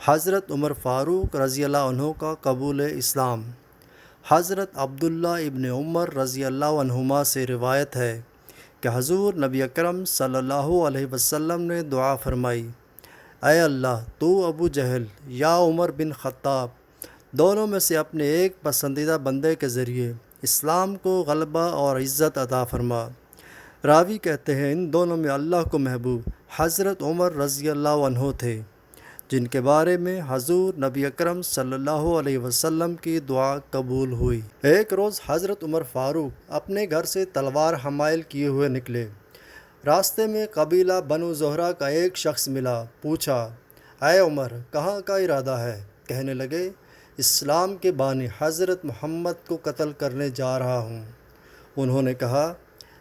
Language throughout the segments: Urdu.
حضرت عمر فاروق رضی اللہ عنہ کا قبول اسلام۔ حضرت عبداللہ ابن عمر رضی اللہ عنہما سے روایت ہے کہ حضور نبی اکرم صلی اللہ علیہ وسلم نے دعا فرمائی، اے اللہ تو ابو جہل یا عمر بن خطاب دونوں میں سے اپنے ایک پسندیدہ بندے کے ذریعے اسلام کو غلبہ اور عزت عطا فرما۔ راوی کہتے ہیں ان دونوں میں اللہ کو محبوب حضرت عمر رضی اللہ عنہ تھے، جن کے بارے میں حضور نبی اکرم صلی اللہ علیہ وسلم کی دعا قبول ہوئی۔ ایک روز حضرت عمر فاروق اپنے گھر سے تلوار حمائل کیے ہوئے نکلے۔ راستے میں قبیلہ بنو زہرہ کا ایک شخص ملا۔ پوچھا، اے عمر کہاں کا ارادہ ہے؟ کہنے لگے، اسلام کے بانی حضرت محمد کو قتل کرنے جا رہا ہوں۔ انہوں نے کہا،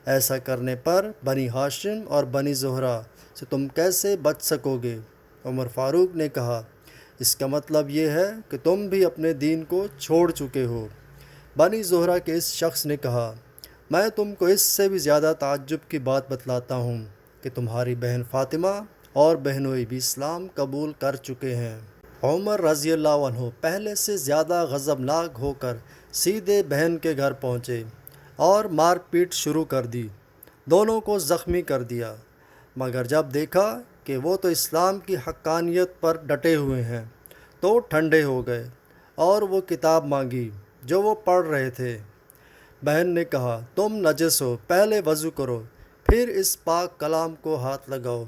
ایسا کرنے پر بنی ہاشم اور بنی زہرہ سے تم کیسے بچ سکو گے؟ عمر فاروق نے کہا، اس کا مطلب یہ ہے کہ تم بھی اپنے دین کو چھوڑ چکے ہو۔ بنی زہرہ کے اس شخص نے کہا، میں تم کو اس سے بھی زیادہ تعجب کی بات بتلاتا ہوں کہ تمہاری بہن فاطمہ اور بہنوئی بھی اسلام قبول کر چکے ہیں۔ عمر رضی اللہ عنہ پہلے سے زیادہ غضبناک ہو کر سیدھے بہن کے گھر پہنچے اور مار پیٹ شروع کر دی۔ دونوں کو زخمی کر دیا، مگر جب دیکھا کہ وہ تو اسلام کی حقانیت پر ڈٹے ہوئے ہیں تو ٹھنڈے ہو گئے اور وہ کتاب مانگی جو وہ پڑھ رہے تھے۔ بہن نے کہا، تم نجس ہو، پہلے وضو کرو پھر اس پاک کلام کو ہاتھ لگاؤ۔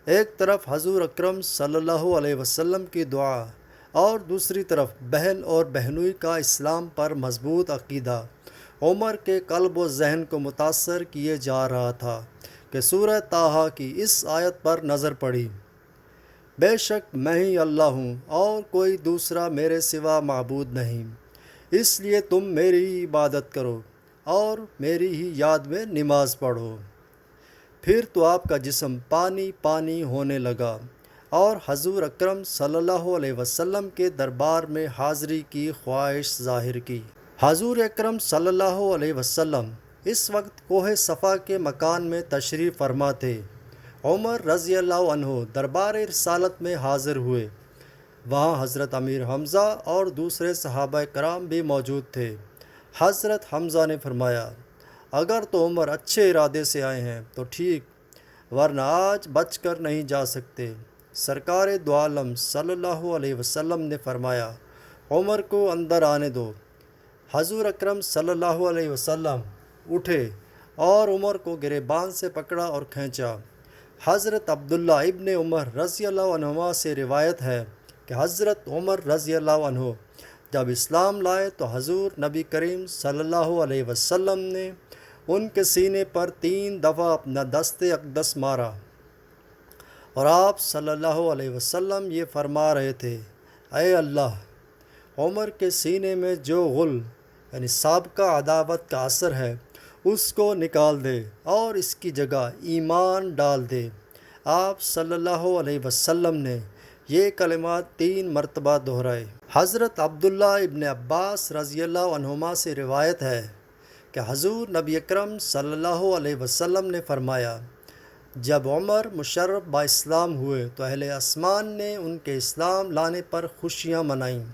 ایک طرف حضور اکرم صلی اللہ علیہ وسلم کی دعا اور دوسری طرف بہن اور بہنوئی کا اسلام پر مضبوط عقیدہ عمر کے قلب و ذہن کو متاثر کیے جا رہا تھا کہ سورہ طٰہٰ کی اس آیت پر نظر پڑی، بے شک میں ہی اللہ ہوں اور کوئی دوسرا میرے سوا معبود نہیں، اس لیے تم میری ہی عبادت کرو اور میری ہی یاد میں نماز پڑھو۔ پھر تو آپ کا جسم پانی پانی ہونے لگا اور حضور اکرم صلی اللہ علیہ وسلم کے دربار میں حاضری کی خواہش ظاہر کی۔ حضور اکرم صلی اللہ علیہ وسلم اس وقت کوہ صفا کے مکان میں تشریف فرما تھے۔ عمر رضی اللہ عنہ دربار رسالت میں حاضر ہوئے۔ وہاں حضرت امیر حمزہ اور دوسرے صحابہ کرام بھی موجود تھے۔ حضرت حمزہ نے فرمایا، اگر تو عمر اچھے ارادے سے آئے ہیں تو ٹھیک، ورنہ آج بچ کر نہیں جا سکتے۔ سرکار دو عالم صلی اللہ علیہ وسلم نے فرمایا، عمر کو اندر آنے دو۔ حضور اکرم صلی اللہ علیہ وسلم اٹھے اور عمر کو گریبان سے پکڑا اور کھینچا۔ حضرت عبداللہ ابن عمر رضی اللہ عنہما سے روایت ہے کہ حضرت عمر رضی اللہ عنہ جب اسلام لائے تو حضور نبی کریم صلی اللہ علیہ وسلم نے ان کے سینے پر 3 دفعہ اپنا دست اقدس مارا اور آپ صلی اللہ علیہ وسلم یہ فرما رہے تھے، اے اللہ، عمر کے سینے میں جو غل یعنی سابقہ عداوت کا اثر ہے اس کو نکال دے اور اس کی جگہ ایمان ڈال دے۔ آپ صلی اللہ علیہ وسلم نے یہ کلمات 3 مرتبہ دہرائے۔ حضرت عبداللہ ابن عباس رضی اللہ عنہما سے روایت ہے کہ حضور نبی اکرم صلی اللہ علیہ وسلم نے فرمایا، جب عمر مشرف با اسلام ہوئے تو اہل آسمان نے ان کے اسلام لانے پر خوشیاں منائیں۔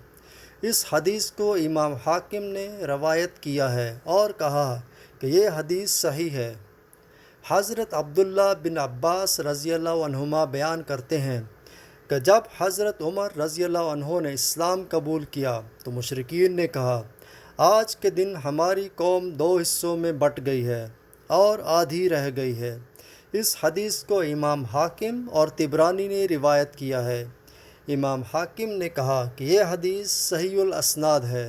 اس حدیث کو امام حاکم نے روایت کیا ہے اور کہا کہ یہ حدیث صحیح ہے۔ حضرت عبداللہ بن عباس رضی اللہ عنہما بیان کرتے ہیں کہ جب حضرت عمر رضی اللہ عنہ نے اسلام قبول کیا تو مشرکین نے کہا، آج کے دن ہماری قوم 2 حصوں میں بٹ گئی ہے اور آدھی رہ گئی ہے۔ اس حدیث کو امام حاکم اور طبرانی نے روایت کیا ہے۔ امام حاکم نے کہا کہ یہ حدیث صحیح الاسناد ہے۔